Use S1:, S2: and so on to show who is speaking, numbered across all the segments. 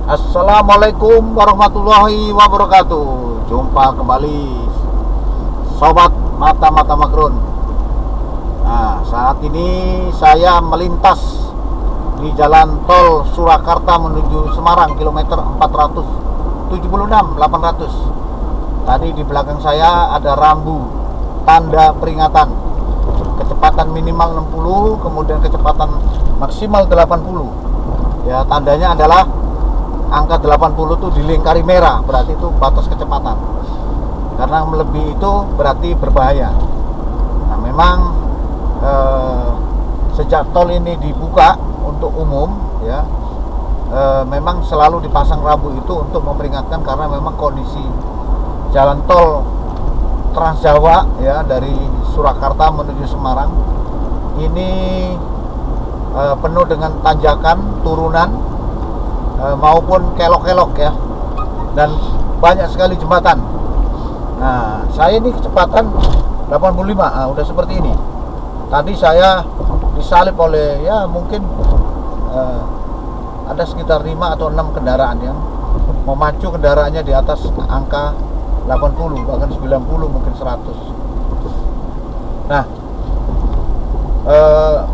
S1: Assalamualaikum warahmatullahi wabarakatuh. Jumpa kembali Sobat Mata-Mata Makrun. Nah, saat ini saya melintas di jalan tol Surakarta menuju Semarang kilometer 476-800. Tadi di belakang saya ada rambu tanda peringatan. Kecepatan minimal 60, kemudian kecepatan maksimal 80. Ya, tandanya adalah angka 80 itu dilingkari merah, berarti itu batas kecepatan. Karena melebihi itu berarti berbahaya. Nah, memang sejak tol ini dibuka untuk umum, ya, memang selalu dipasang rambu itu untuk memperingatkan, karena memang kondisi jalan tol Trans Jawa, ya, dari Surakarta menuju Semarang ini penuh dengan tanjakan, turunan, maupun kelok-kelok, ya, dan banyak sekali jembatan. Nah, saya ini kecepatan 85, udah seperti ini. Tadi saya disalip oleh, ya, mungkin ada sekitar 5 atau 6 kendaraan yang memacu kendaraannya di atas angka 80, bahkan 90, mungkin 100. Nah,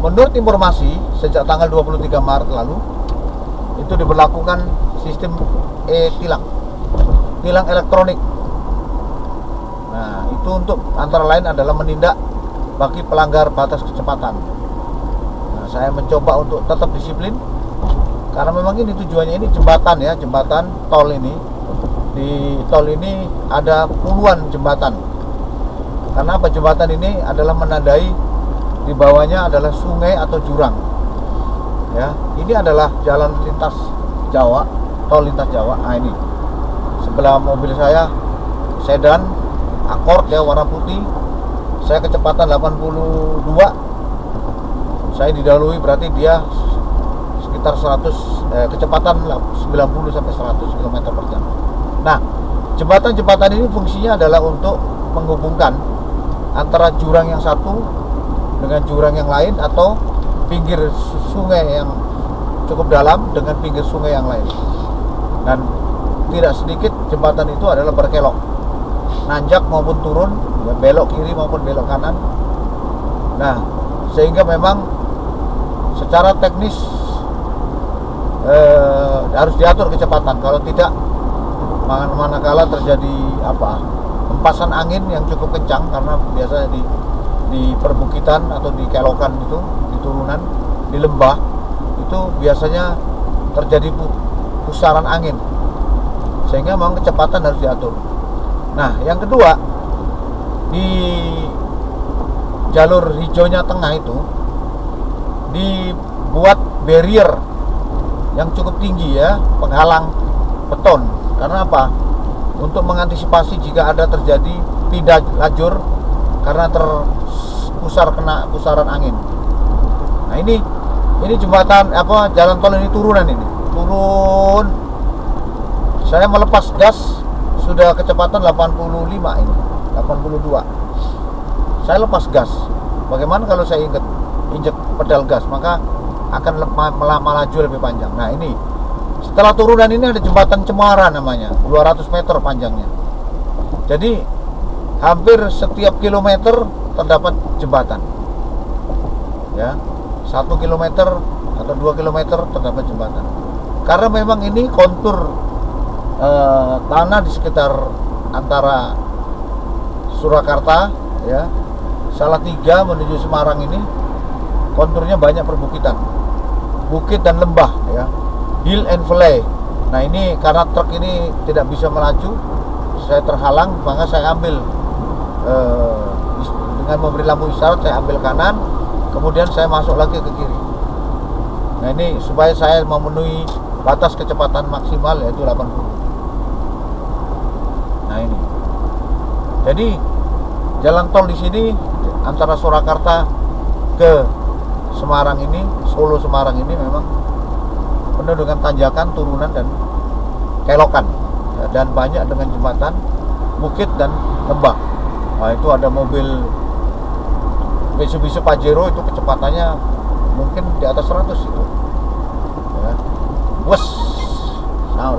S1: menurut informasi sejak tanggal 23 Maret lalu itu diberlakukan sistem tilang elektronik. Nah, itu untuk antara lain adalah menindak bagi pelanggar batas kecepatan. Nah, saya mencoba untuk tetap disiplin, karena memang ini tujuannya, ini jembatan, ya, jembatan tol ini. Di tol ini ada puluhan jembatan. Karena apa? Jembatan ini adalah menandai di bawahnya adalah sungai atau jurang. Ya, ini adalah jalan lintas Jawa, tol lintas Jawa. Nah, ini sebelah mobil saya sedan Accord, ya, warna putih. Saya kecepatan 82. Saya didahului, berarti dia sekitar 100, kecepatan 90 sampai 100 km per jam. Nah, jembatan-jembatan ini fungsinya adalah untuk menghubungkan antara jurang yang satu dengan jurang yang lain, atau pinggir sungai yang cukup dalam dengan pinggir sungai yang lain. Dan tidak sedikit jembatan itu adalah berkelok, nanjak maupun turun, ya, belok kiri maupun belok kanan. Nah, sehingga memang secara teknis harus diatur kecepatan. Kalau tidak, manakala terjadi hempasan angin yang cukup kencang, karena biasanya di perbukitan atau di kelokan itu, di turunan, di lembah itu biasanya terjadi pusaran angin, sehingga memang kecepatan harus diatur. Nah, yang kedua, di jalur hijaunya tengah itu dibuat barrier yang cukup tinggi, ya, penghalang beton. Karena apa? Untuk mengantisipasi jika ada terjadi pindah lajur karena kena pusaran angin. Nah, ini jembatan, jalan tol ini turunan, ini turun. Saya melepas gas sudah kecepatan 85, ini 82. Saya lepas gas. Bagaimana kalau saya injek pedal gas, maka akan melaju lebih panjang. Nah, ini setelah turunan ini ada jembatan Cemara namanya, 200 meter panjangnya. Jadi hampir setiap kilometer terdapat jembatan, ya, 1 kilometer atau 2 kilometer terdapat jembatan. Karena memang ini kontur tanah di sekitar antara Surakarta, ya, Salatiga menuju Semarang ini konturnya banyak perbukitan, bukit dan lembah, ya, hill and valley. Nah, ini karena truk ini tidak bisa melaju, saya terhalang, maka saya ambil dengan memberi lampu isyarat, saya ambil kanan, kemudian saya masuk lagi ke kiri. Nah, ini supaya saya memenuhi batas kecepatan maksimal, yaitu 80. Nah, ini jadi jalan tol di sini antara Surakarta ke Semarang ini, Solo Semarang ini memang penuh dengan tanjakan, turunan, dan kelokan, ya, dan banyak dengan jembatan, bukit, dan lembah. Nah, itu ada mobil Mitsubishi Pajero, itu kecepatannya mungkin di atas 100 itu, ya. Bus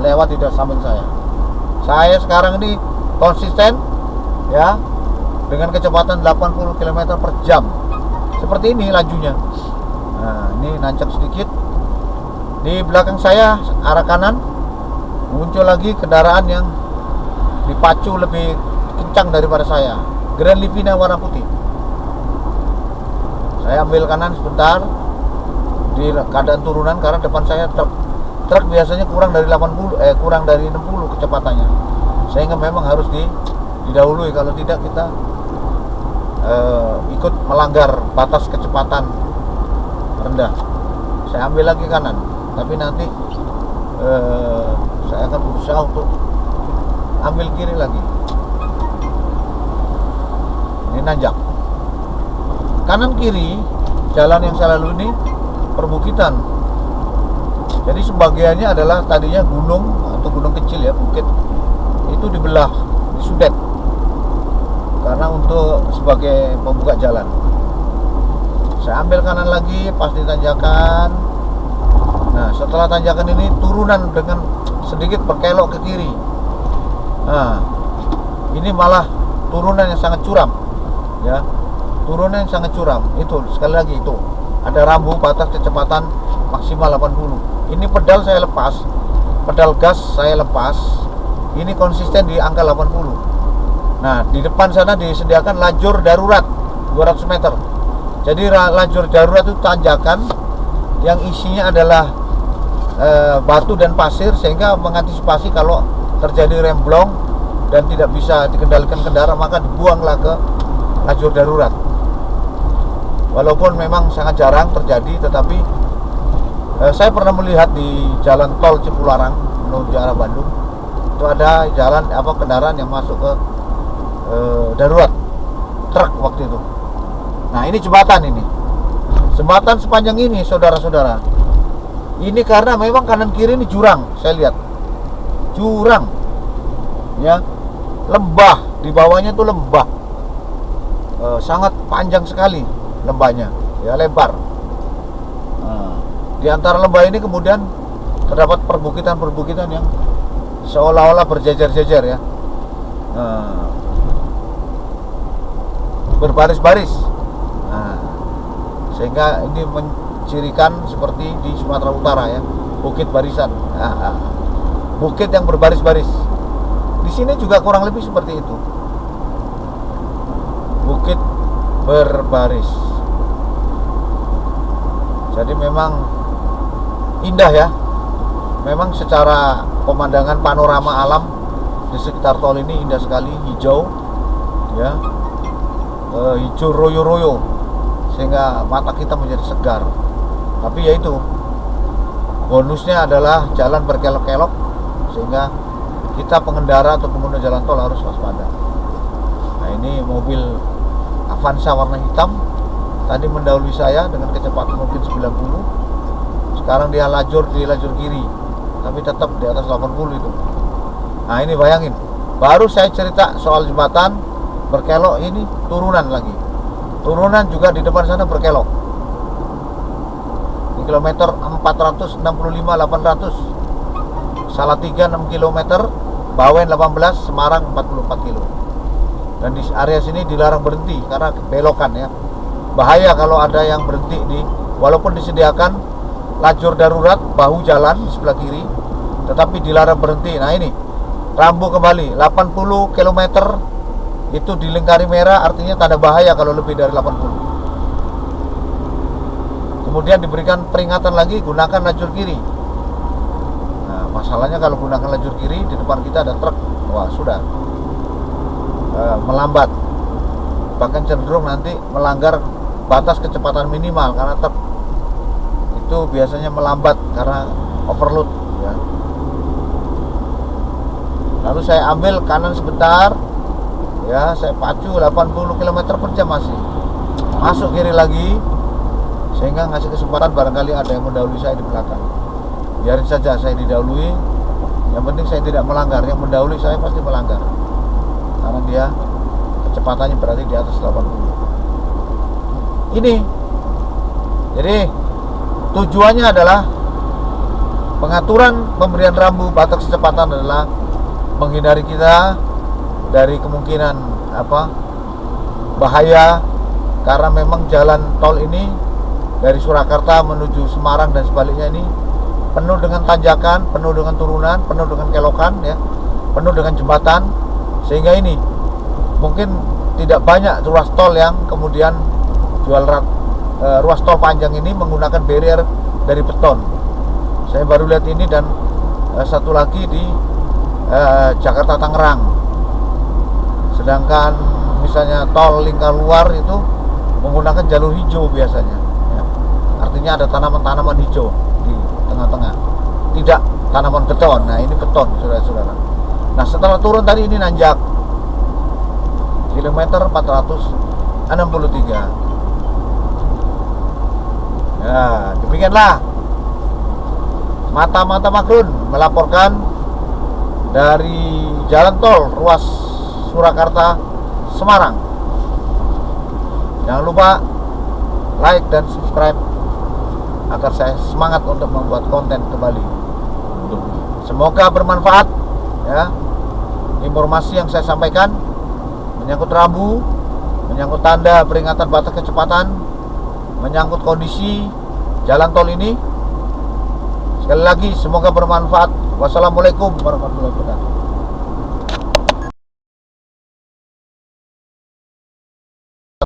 S1: lewat di samping saya. Saya sekarang ini konsisten ya dengan kecepatan 80 km per jam. Seperti ini lajunya. Nah, ini nancap sedikit. Di belakang saya arah kanan muncul lagi kendaraan yang dipacu lebih kencang daripada saya. Grand Livina warna putih. Saya ambil kanan sebentar di keadaan turunan karena depan saya truk biasanya kurang dari 60 kecepatannya, sehingga memang harus didahului, kalau tidak kita ikut melanggar batas kecepatan rendah. Saya ambil lagi kanan, tapi nanti saya akan berusaha untuk ambil kiri lagi. Ini nanjak kanan kiri jalan yang saya lalui ini perbukitan. Jadi sebagiannya adalah tadinya gunung atau gunung kecil ya, bukit. Itu dibelah, disudet karena untuk sebagai pembuka jalan. Saya ambil kanan lagi pas di tanjakan. Nah, setelah tanjakan ini turunan dengan sedikit berkelok ke kiri. Nah, ini malah turunan yang sangat curam ya. Turunan yang sangat curam. Itu sekali lagi itu ada rambu batas kecepatan maksimal 80. Ini pedal saya lepas, pedal gas saya lepas. Ini konsisten di angka 80. Nah, di depan sana disediakan lajur darurat 200 meter. Jadi lajur darurat itu tanjakan yang isinya adalah batu dan pasir, sehingga mengantisipasi kalau terjadi remblong dan tidak bisa dikendalikan kendaraan, maka dibuanglah ke lajur darurat. Walaupun memang sangat jarang terjadi, tetapi saya pernah melihat di jalan tol Cipularang menuju arah Bandung itu ada jalan kendaraan yang masuk ke darurat, truk waktu itu. Nah, ini jembatan ini. Jembatan sepanjang ini, saudara-saudara. Ini karena memang kanan kiri ini jurang, saya lihat. Jurang. Ya. Lembah, di bawahnya itu lembah. Sangat panjang sekali lembahnya, ya, lebar. Di antara lembah ini kemudian terdapat perbukitan-perbukitan yang seolah-olah berjejer-jejer ya, berbaris-baris. Sehingga ini mencirikan seperti di Sumatera Utara ya, bukit barisan, bukit yang berbaris-baris. Di sini juga kurang lebih seperti itu, bukit berbaris. Jadi memang indah ya. Memang secara pemandangan panorama alam di sekitar tol ini indah sekali, hijau ya, hijau royo-royo, sehingga mata kita menjadi segar. Tapi ya itu, bonusnya adalah jalan berkelok-kelok, sehingga kita pengendara atau pengguna jalan tol harus waspada. Nah, ini mobil Avanza warna hitam tadi mendahului saya dengan kecepatan mungkin 90. Sekarang dia di lajur kiri, tapi tetap di atas 80 itu. Nah, ini bayangin, baru saya cerita soal jembatan berkelok, ini turunan lagi. Turunan juga di depan sana berkelok. Di kilometer 465-800. Salatiga 6 km, Bawen 18, Semarang 44 km. Dan di area sini dilarang berhenti karena belokan ya. Bahaya kalau ada yang berhenti walaupun disediakan lajur darurat bahu jalan di sebelah kiri, tetapi dilarang berhenti. Nah, ini rambu kembali 80 km itu dilingkari merah, artinya tanda bahaya kalau lebih dari 80. Kemudian diberikan peringatan lagi, gunakan lajur kiri. Nah, masalahnya kalau gunakan lajur kiri, di depan kita ada truk, wah sudah melambat, bahkan cenderung nanti melanggar batas kecepatan minimal, karena truk itu biasanya melambat karena overload ya. Lalu saya ambil kanan sebentar ya, saya pacu 80 km per jam, masih masuk kiri lagi, sehingga ngasih kesempatan barangkali ada yang mendahului saya di belakang. Biarin saja saya didahului, yang penting saya tidak melanggar. Yang mendahului saya pasti melanggar karena dia kecepatannya berarti di atas 80. Ini jadi tujuannya adalah Pengaturan pemberian rambu batas kecepatan adalah menghindari kita dari kemungkinan bahaya, karena memang jalan tol ini dari Surakarta menuju Semarang dan sebaliknya ini penuh dengan tanjakan, penuh dengan turunan, penuh dengan kelokan, ya, penuh dengan jembatan, sehingga ini mungkin tidak banyak ruas tol yang kemudian jual ruas tol panjang ini menggunakan barrier dari beton. Saya baru lihat ini, dan satu lagi di Jakarta Tangerang. Sedangkan misalnya tol Lingkar Luar itu menggunakan jalur hijau biasanya, ya. Artinya ada tanaman-tanaman hijau di tengah-tengah, tidak tanaman beton. Nah, ini beton, saudara-saudara. Nah, setelah turun tadi ini nanjak kilometer 463. Ya, demikianlah Mata-Mata Makrun melaporkan dari jalan tol ruas Surakarta Semarang. Jangan lupa like dan subscribe agar saya semangat untuk membuat konten kembali. Semoga bermanfaat, ya, informasi yang saya sampaikan menyangkut rambu, menyangkut tanda peringatan batas kecepatan, menyangkut kondisi jalan tol ini. Sekali lagi, semoga bermanfaat. Wassalamualaikum warahmatullahi wabarakatuh.